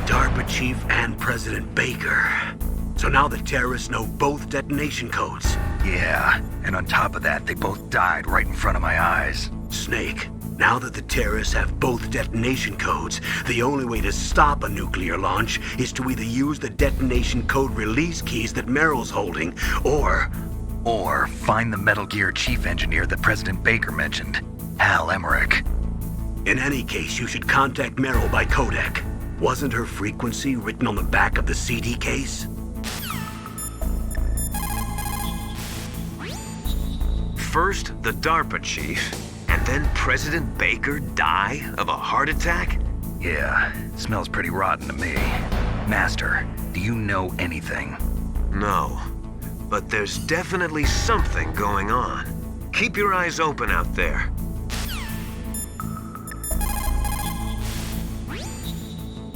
DARPA chief and President Baker. So now the terrorists know both detonation codes. Yeah, and on top of that, they both died right in front of my eyes. Snake, now that the terrorists have both detonation codes, the only way to stop a nuclear launch is to either use the detonation code release keys that Meryl's holding, or find the Metal Gear chief engineer that President Baker mentioned, Hal Emmerich. In any case, you should contact Meryl by codec. Wasn't her frequency written on the back of the CD case? First, the DARPA chief, and then President Baker die of a heart attack? Yeah, smells pretty rotten to me. Master, do you know anything? No, but there's definitely something going on. Keep your eyes open out there.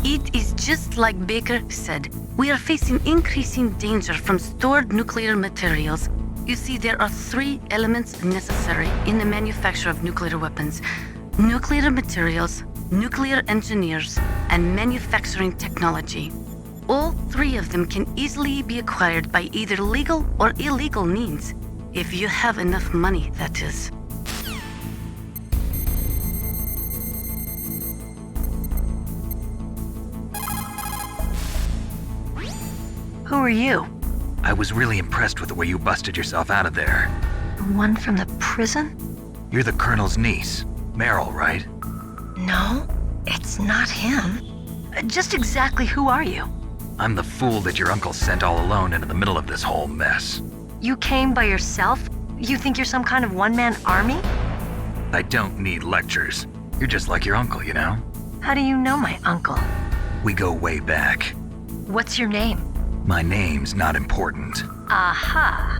It is just like Baker said. We are facing increasing danger from stored nuclear materials. You see, there are 3 elements necessary in the manufacture of nuclear weapons: nuclear materials, nuclear engineers, and manufacturing technology. All 3 of them can easily be acquired by either legal or illegal means, if you have enough money, that is. Who are you? I was really impressed with the way you busted yourself out of there. The one from the prison? You're the Colonel's niece, Meryl, right? No, it's not him. Just exactly who are you? I'm the fool that your uncle sent all alone into the middle of this whole mess. You came by yourself? You think you're some kind of one-man army? I don't need lectures. You're just like your uncle, you know? How do you know my uncle? We go way back. What's your name? My name's not important. Aha.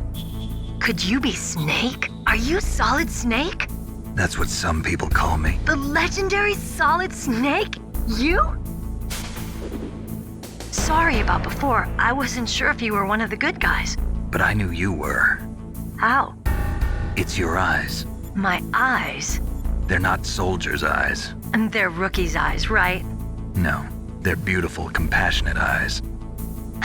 Could you be Snake? Are you Solid Snake? That's what some people call me. The legendary Solid Snake? You? Sorry about before. I wasn't sure if you were one of the good guys. But I knew you were. How? It's your eyes. My eyes? They're not soldiers' eyes. And they're rookies' eyes, right? No, they're beautiful, compassionate eyes.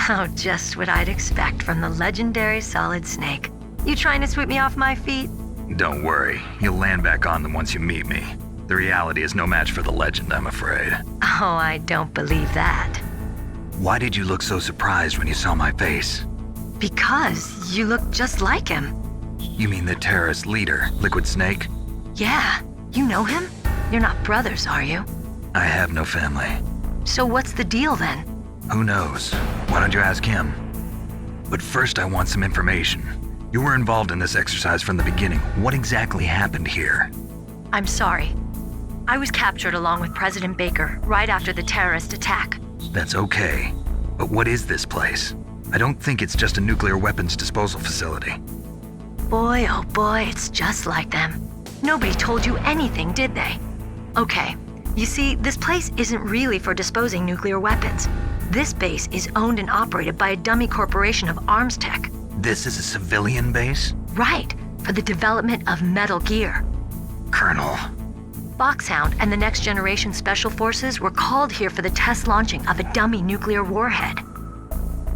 Oh, just what I'd expect from the legendary Solid Snake. You trying to sweep me off my feet? Don't worry, you'll land back on them once you meet me. The reality is no match for the legend, I'm afraid. Oh, I don't believe that. Why did you look so surprised when you saw my face? Because you look just like him. You mean the terrorist leader, Liquid Snake? Yeah, you know him? You're not brothers, are you? I have no family. So what's the deal then? Who knows? Why don't you ask him? But first I want some information. You were involved in this exercise from the beginning. What exactly happened here? I'm sorry. I was captured along with President Baker right after the terrorist attack. That's okay. But what is this place? I don't think it's just a nuclear weapons disposal facility. Boy, oh boy, it's just like them. Nobody told you anything, did they? Okay, you see, this place isn't really for disposing nuclear weapons. This base is owned and operated by a dummy corporation of arms tech. This is a civilian base? Right, for the development of Metal Gear. Colonel. FOXHOUND and the Next Generation Special Forces were called here for the test launching of a dummy nuclear warhead.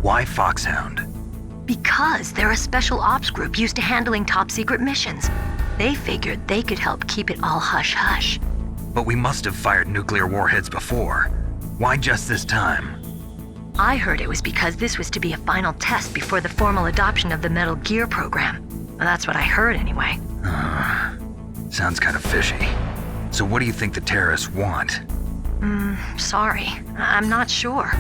Why FOXHOUND? Because they're a special ops group used to handling top-secret missions. They figured they could help keep it all hush-hush. But we must have fired nuclear warheads before. Why just this time? I heard it was because this was to be a final test before the formal adoption of the Metal Gear program. Well, that's what I heard anyway. Sounds kind of fishy. So what do you think the terrorists want? Sorry. I'm not sure.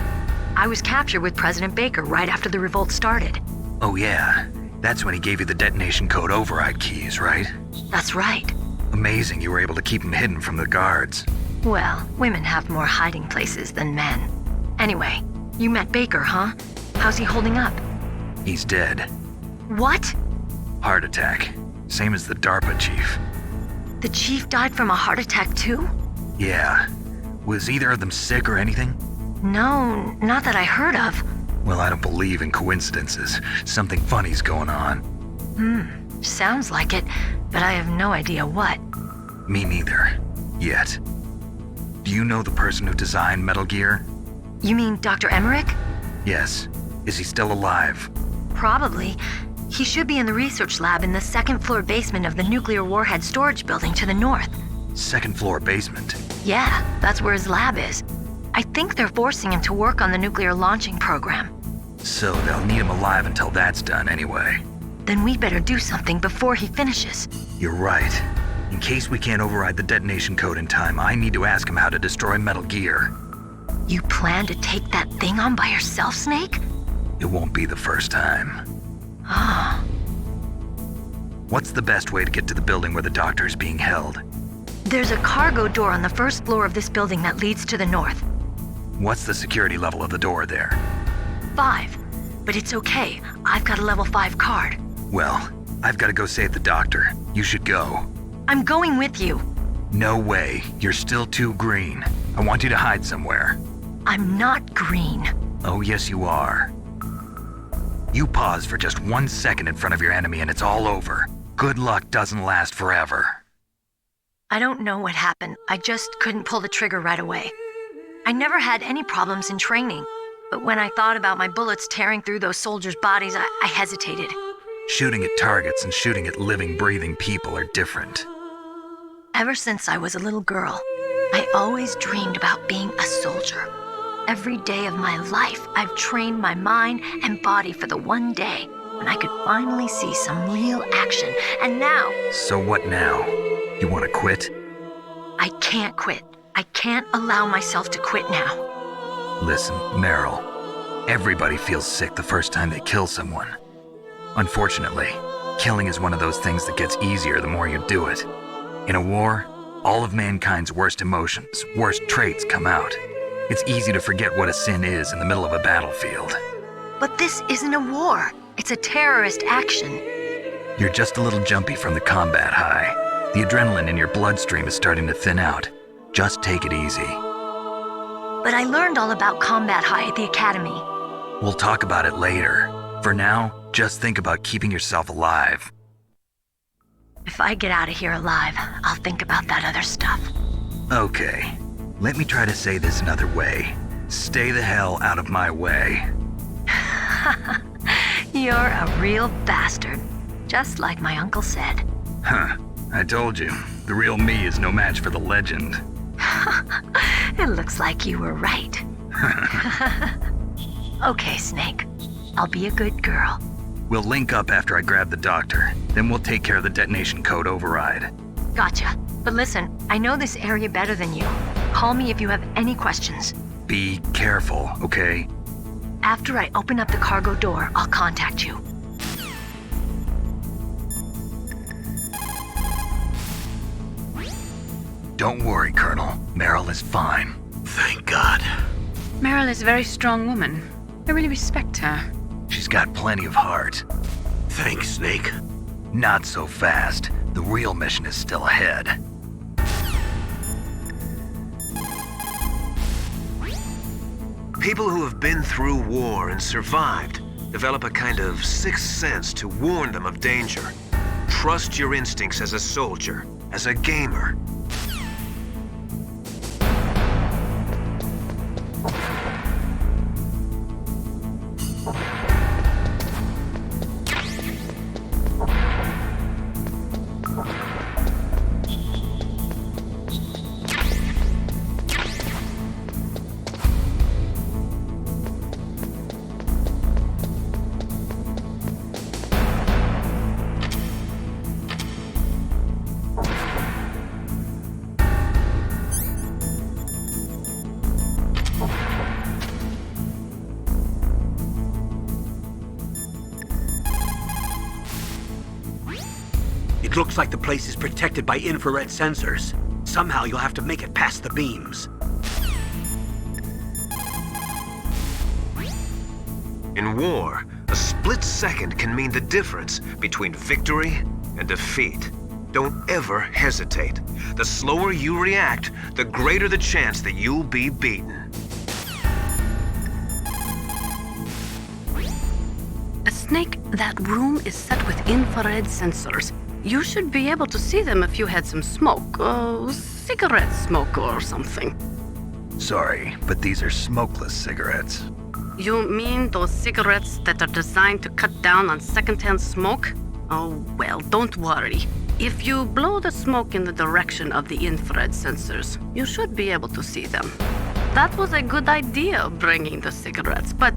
I was captured with President Baker right after the revolt started. Oh yeah, that's when he gave you the detonation code override keys, right? That's right. Amazing you were able to keep them hidden from the guards. Well, women have more hiding places than men. Anyway, you met Baker, huh? How's he holding up? He's dead. What? Heart attack. Same as the DARPA chief. The chief died from a heart attack too? Yeah. Was either of them sick or anything? No, not that I heard of. Well, I don't believe in coincidences. Something funny's going on. Sounds like it, but I have no idea what. Me neither. Yet. Do you know the person who designed Metal Gear? You mean Dr. Emmerich? Yes. Is he still alive? Probably. He should be in the research lab in the second floor basement of the nuclear warhead storage building to the north. Second floor basement. Yeah, that's where his lab is. I think they're forcing him to work on the nuclear launching program. So they'll need him alive until that's done anyway. Then we better do something before he finishes. You're right. In case we can't override the detonation code in time, I need to ask him how to destroy Metal Gear. You plan to take that thing on by yourself, Snake? It won't be the first time. Ah. What's the best way to get to the building where the doctor is being held? There's a cargo door on the first floor of this building that leads to the north. What's the security level of the door there? 5. But it's okay. I've got a level 5 card. Well, I've got to go save the doctor. You should go. I'm going with you. No way. You're still too green. I want you to hide somewhere. I'm not green. Oh, yes, you are. You pause for just 1 second in front of your enemy and it's all over. Good luck doesn't last forever. I don't know what happened. I just couldn't pull the trigger right away. I never had any problems in training, but when I thought about my bullets tearing through those soldiers' bodies, I hesitated. Shooting at targets and shooting at living, breathing people are different. Ever since I was a little girl, I always dreamed about being a soldier. Every day of my life, I've trained my mind and body for the one day when I could finally see some real action, and now... So what now? You want to quit? I can't quit. I can't allow myself to quit now. Listen, Meryl, everybody feels sick the first time they kill someone. Unfortunately, killing is one of those things that gets easier the more you do it. In a war, all of mankind's worst emotions, worst traits come out. It's easy to forget what a sin is in the middle of a battlefield. But this isn't a war. It's a terrorist action. You're just a little jumpy from the combat high. The adrenaline in your bloodstream is starting to thin out. Just take it easy. But I learned all about combat high at the academy. We'll talk about it later. For now, just think about keeping yourself alive. If I get out of here alive, I'll think about that other stuff. Okay. Let me try to say this another way. Stay the hell out of my way. You're a real bastard. Just like my uncle said. Huh. I told you. The real me is no match for the legend. It looks like you were right. Okay, Snake. I'll be a good girl. We'll link up after I grab the doctor. Then we'll take care of the detonation code override. Gotcha. But listen, I know this area better than you. Call me if you have any questions. Be careful, okay? After I open up the cargo door, I'll contact you. Don't worry, Colonel. Meryl is fine. Thank God. Meryl is a very strong woman. I really respect her. She's got plenty of heart. Thanks, Snake. Not so fast. The real mission is still ahead. People who have been through war and survived develop a kind of sixth sense to warn them of danger. Trust your instincts as a soldier, as a gamer. It looks like the place is protected by infrared sensors. Somehow you'll have to make it past the beams. In war, a split second can mean the difference between victory and defeat. Don't ever hesitate. The slower you react, the greater the chance that you'll be beaten. Snake, that room is set with infrared sensors. You should be able to see them if you had some smoke, cigarette smoke or something. Sorry, but these are smokeless cigarettes. You mean those cigarettes that are designed to cut down on secondhand smoke? Oh, well, don't worry. If you blow the smoke in the direction of the infrared sensors, you should be able to see them. That was a good idea, bringing the cigarettes, but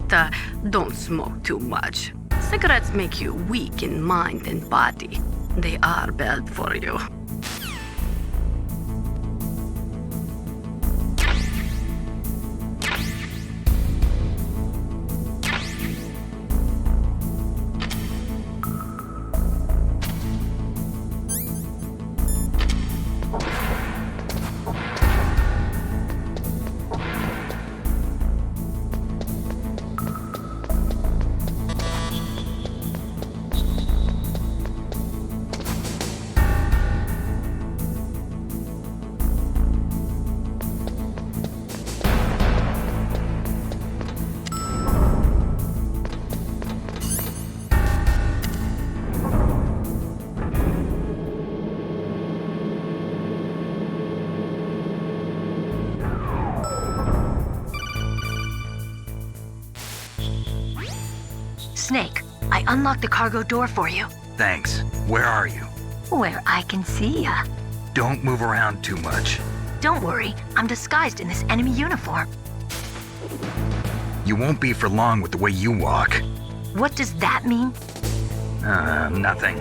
don't smoke too much. Cigarettes make you weak in mind and body. They are bad for you. Snake, I unlocked the cargo door for you. Thanks. Where are you? Where I can see ya. Don't move around too much. Don't worry, I'm disguised in this enemy uniform. You won't be for long with the way you walk. What does that mean? Nothing.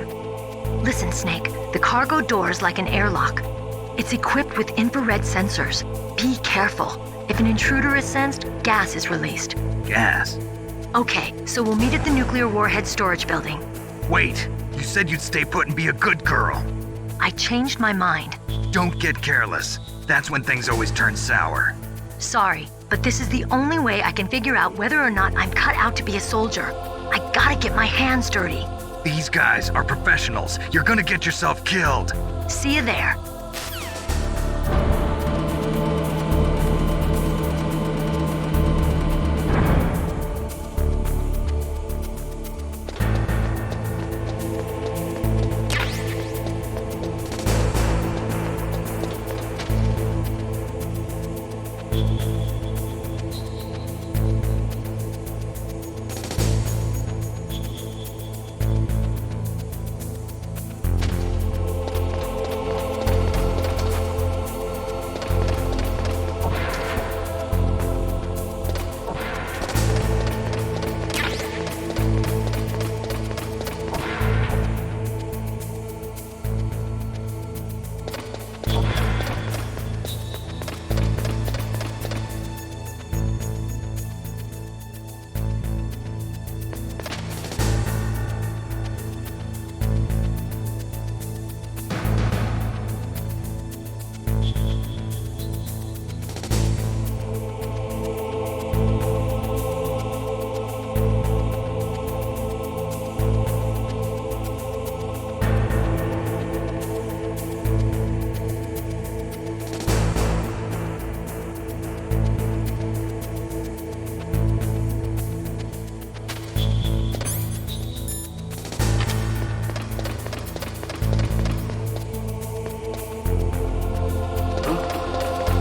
Listen, Snake, the cargo door is like an airlock. It's equipped with infrared sensors. Be careful. If an intruder is sensed, gas is released. Gas? Okay, so we'll meet at the nuclear warhead storage building. Wait, you said you'd stay put and be a good girl. I changed my mind. Don't get careless. That's when things always turn sour. Sorry, but this is the only way I can figure out whether or not I'm cut out to be a soldier. I gotta get my hands dirty. These guys are professionals. You're gonna get yourself killed. See you there.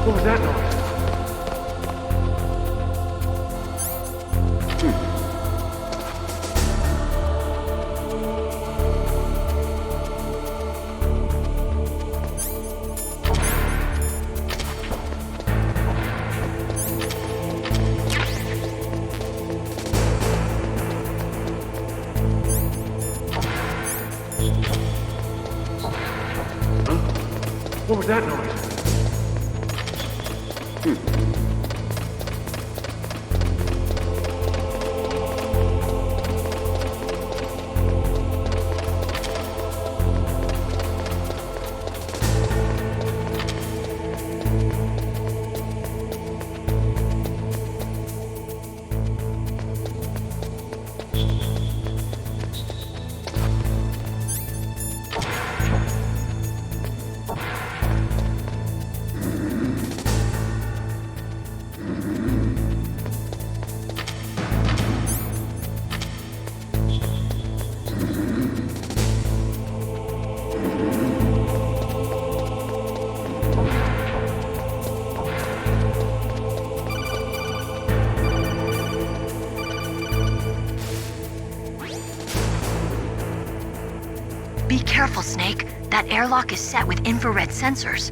What was that noise? What was that noise? careful, Snake. That airlock is set with infrared sensors.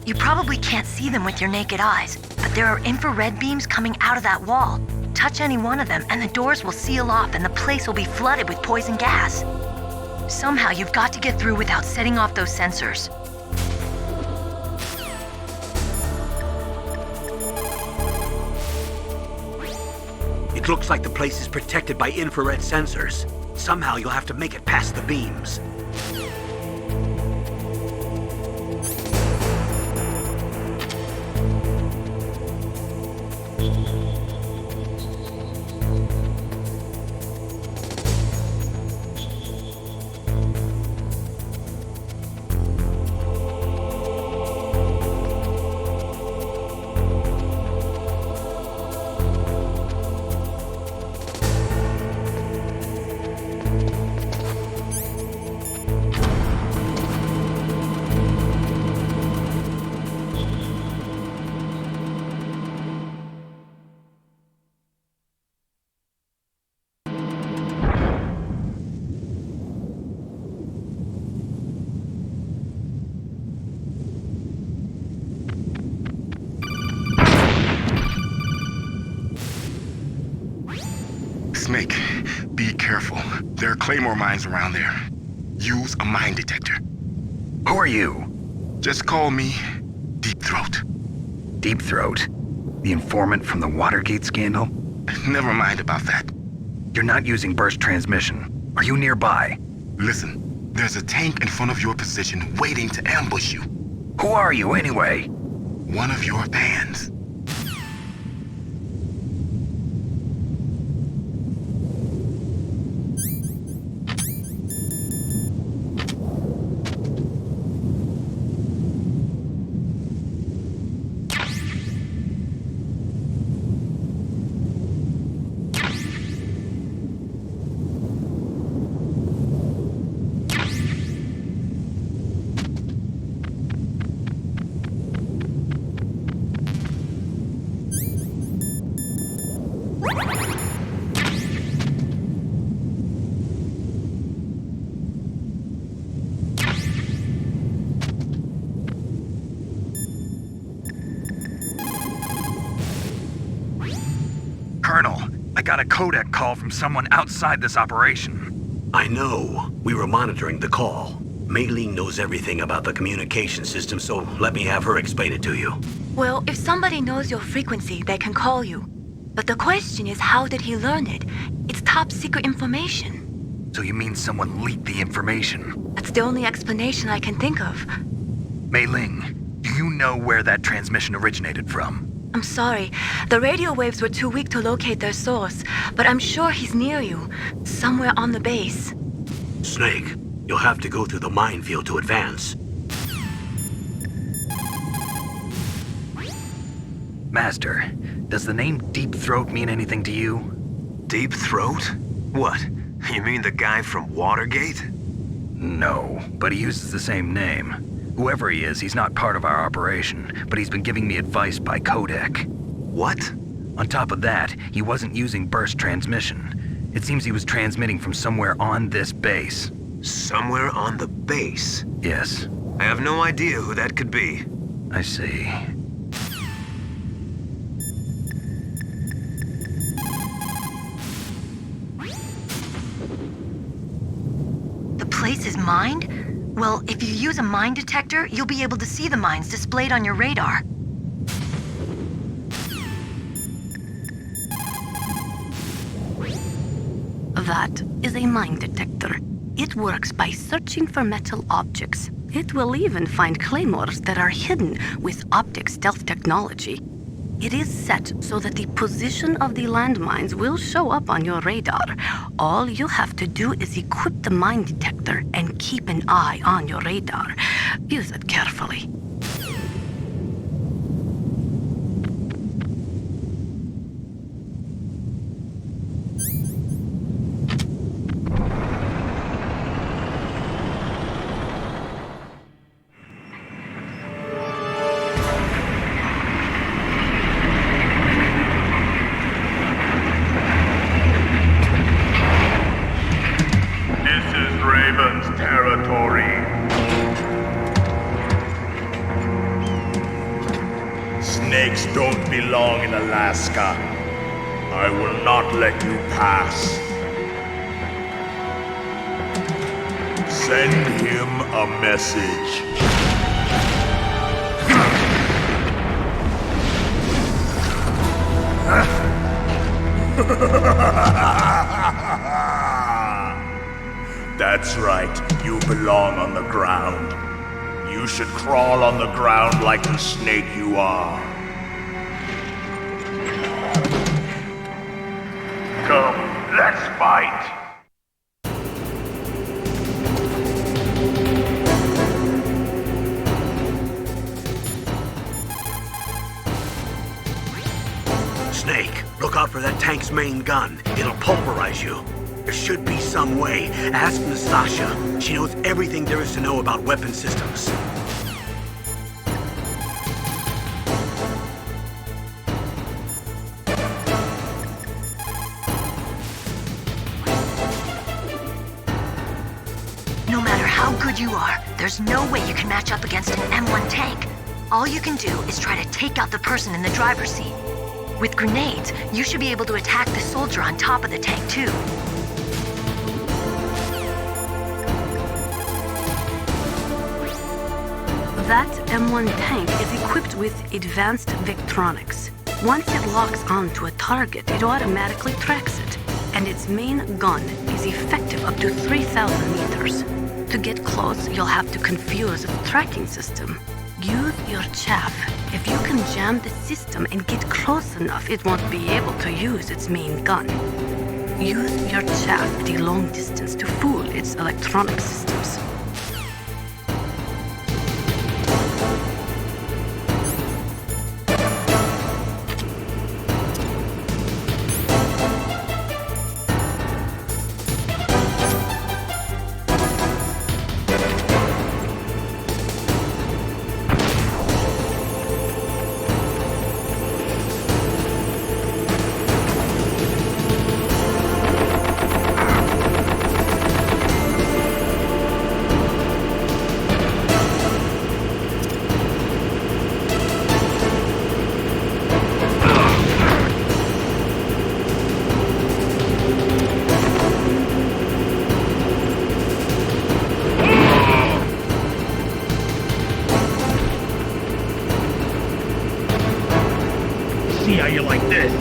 You probably can't see them with your naked eyes, but there are infrared beams coming out of that wall. Touch any one of them and the doors will seal off and the place will be flooded with poison gas. Somehow you've got to get through without setting off those sensors. It looks like the place is protected by infrared sensors. Somehow you'll have to make it past the beams. Snake, be careful. There are claymore mines around there. Use a mine detector. Who are you? Just call me Deepthroat. Deepthroat? The informant from the Watergate scandal? Never mind about that. You're not using burst transmission. Are you nearby? Listen, there's a tank in front of your position waiting to ambush you. Who are you anyway? One of your fans. Colonel, I got a codec call from someone outside this operation. I know. We were monitoring the call. Mei Ling knows everything about the communication system, so let me have her explain it to you. Well, if somebody knows your frequency, they can call you. But the question is, how did he learn it? It's top secret information. So you mean someone leaked the information? That's the only explanation I can think of. Mei Ling, do you know where that transmission originated from? I'm sorry. The radio waves were too weak to locate their source, but I'm sure he's near you, somewhere on the base. Snake, you'll have to go through the minefield to advance. Master, does the name Deepthroat mean anything to you? Deepthroat? What? You mean the guy from Watergate? No, but he uses the same name. Whoever he is, he's not part of our operation, but he's been giving me advice by codec. What? On top of that, he wasn't using burst transmission. It seems he was transmitting from somewhere on this base. Somewhere on the base? Yes. I have no idea who that could be. I see. The place is mined? Well, if you use a mine detector, you'll be able to see the mines displayed on your radar. That is a mine detector. It works by searching for metal objects. It will even find claymores that are hidden with optic stealth technology. It is set so that the position of the landmines will show up on your radar. All you have to do is equip the mine detector and keep an eye on your radar. Use it carefully. This is Raven's territory. Snakes don't belong in Alaska. I will not let you pass. Send him a message. That's right, you belong on the ground. You should crawl on the ground like the snake you are. Come, let's fight! Snake, look out for that tank's main gun. It'll pulverize you. There should be some way. Ask Nastasha. She knows everything there is to know about weapon systems. No matter how good you are, there's no way you can match up against an M1 tank. All you can do is try to take out the person in the driver's seat. With grenades, you should be able to attack the soldier on top of the tank, too. That M1 tank is equipped with advanced Victronics. Once it locks onto a target, it automatically tracks it, and its main gun is effective up to 3,000 meters. To get close, you'll have to confuse the tracking system. Use your chaff. If you can jam the system and get close enough, it won't be able to use its main gun. Use your chaff at a long distance to fool its electronic systems. See how you like this?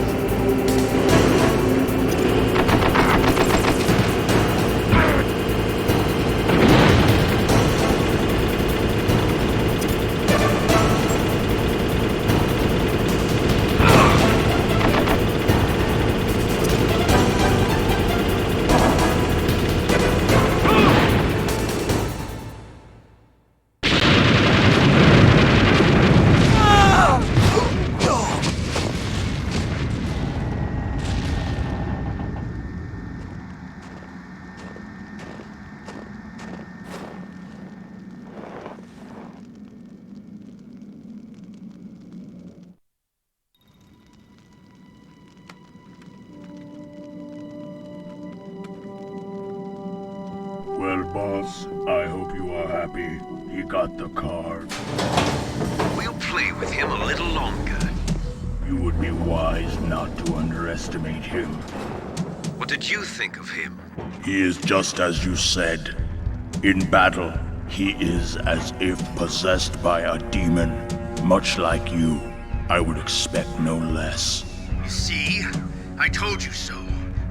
Well, boss, I hope you are happy. He got the card. We'll play with him a little longer. You would be wise not to underestimate him. What did you think of him? He is just as you said. In battle, he is as if possessed by a demon. Much like you, I would expect no less. See? I told you so.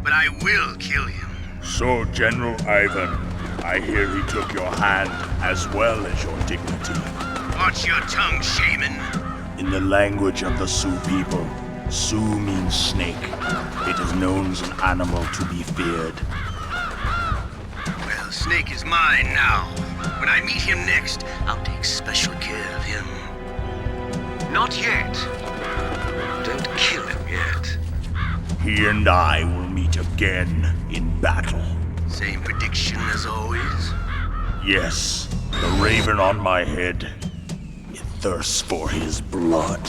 But I will kill him. So, General Ivan, I hear he took your hand as well as your dignity. Watch your tongue, shaman. In the language of the Sioux people, Sioux means snake. It is known as an animal to be feared. Well, Snake is mine now. When I meet him next, I'll take special care of him. Not yet. Don't kill him yet. He and I will meet again in battle. Same prediction as always? Yes, the raven on my head. It thirsts for his blood.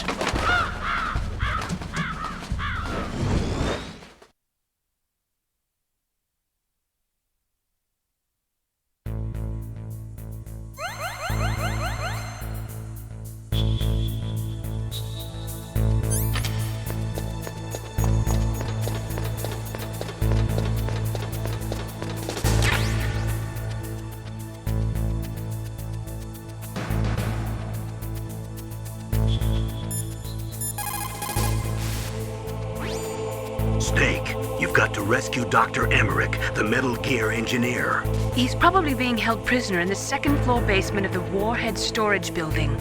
got to rescue Dr. Emmerich, the Metal Gear engineer. He's probably being held prisoner in the second-floor basement of the warhead storage building.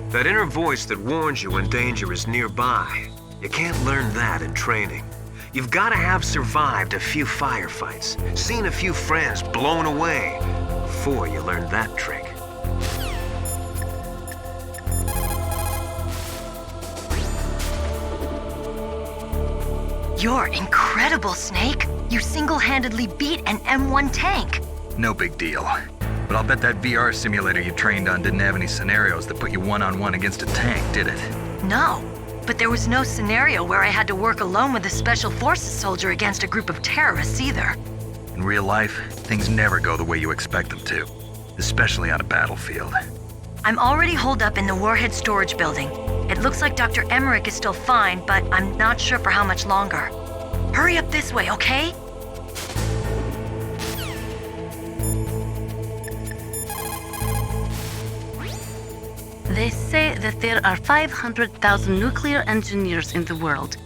That inner voice that warns you when danger is nearby. You can't learn that in training. You've got to have survived a few firefights, seen a few friends blown away, before you learn that trick. You're incredible, Snake. You single-handedly beat an M1 tank. No big deal. But I'll bet that VR simulator you trained on didn't have any scenarios that put you one-on-one against a tank, did it? No, but there was no scenario where I had to work alone with a Special Forces soldier against a group of terrorists either. In real life, things never go the way you expect them to, especially on a battlefield. I'm already holed up in the warhead storage building. It looks like Dr. Emmerich is still fine, but I'm not sure for how much longer. Hurry up this way, okay? They say that there are 500,000 nuclear engineers in the world.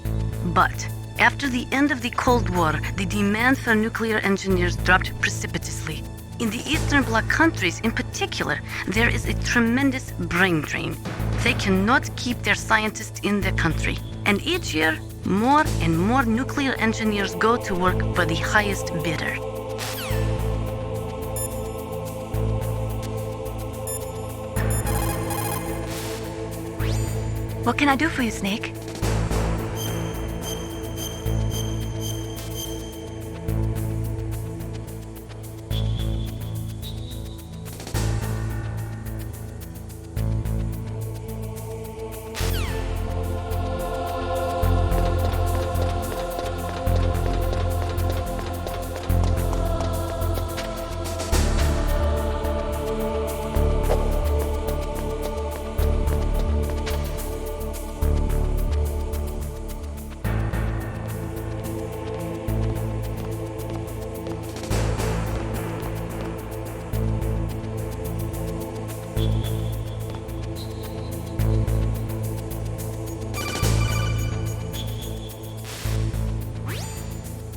But after the end of the Cold War, the demand for nuclear engineers dropped precipitously. In the Eastern Bloc countries in particular, there is a tremendous brain drain. They cannot keep their scientists in the country. And each year, more and more nuclear engineers go to work for the highest bidder. What can I do for you, Snake?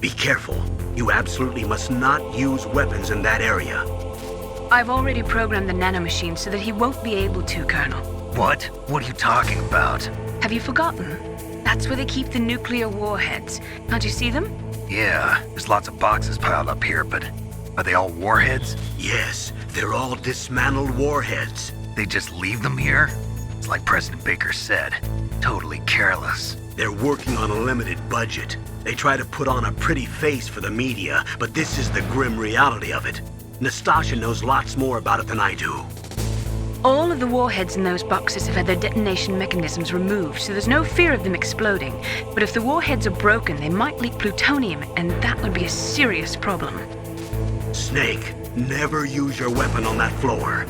Be careful. You absolutely must not use weapons in that area. I've already programmed the nanomachine so that he won't be able to, Colonel. What? What are you talking about? Have you forgotten? That's where they keep the nuclear warheads. Can't you see them? Yeah, there's lots of boxes piled up here, but are they all warheads? Yes, they're all dismantled warheads. They just leave them here? It's like President Baker said, totally careless. They're working on a limited budget. They try to put on a pretty face for the media, but this is the grim reality of it. Nastasha knows lots more about it than I do. All of the warheads in those boxes have had their detonation mechanisms removed, so there's no fear of them exploding. But if the warheads are broken, they might leak plutonium, and that would be a serious problem. Snake, never use your weapon on that floor.